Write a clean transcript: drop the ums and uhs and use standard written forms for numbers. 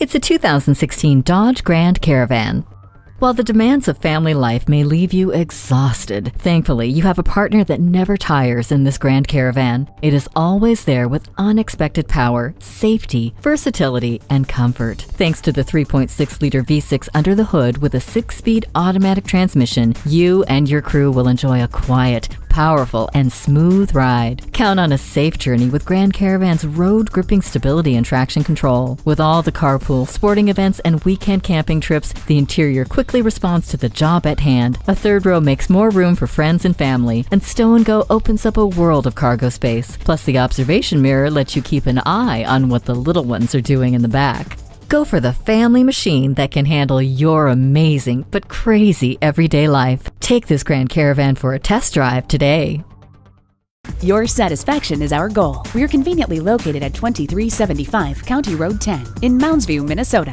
It's a 2016 Dodge Grand Caravan. While the demands of family life may leave you exhausted, thankfully you have a partner that never tires in this Grand Caravan. It is always there with unexpected power, safety, versatility, and comfort. Thanks to the 3.6-liter V6 under the hood with a 6-speed automatic transmission, you and your crew will enjoy a quiet, powerful, and smooth ride. Count on a safe journey with Grand Caravan's road-gripping stability and traction control. With all the carpool, sporting events, and weekend camping trips, the interior quickly responds to the job at hand. A third row makes more room for friends and family, and Stow & Go opens up a world of cargo space. Plus, the observation mirror lets you keep an eye on what the little ones are doing in the back. Go for the family machine that can handle your amazing but crazy everyday life. Take this Grand Caravan for a test drive today. Your satisfaction is our goal. We're conveniently located at 2375 County Road 10 in Mounds View, Minnesota.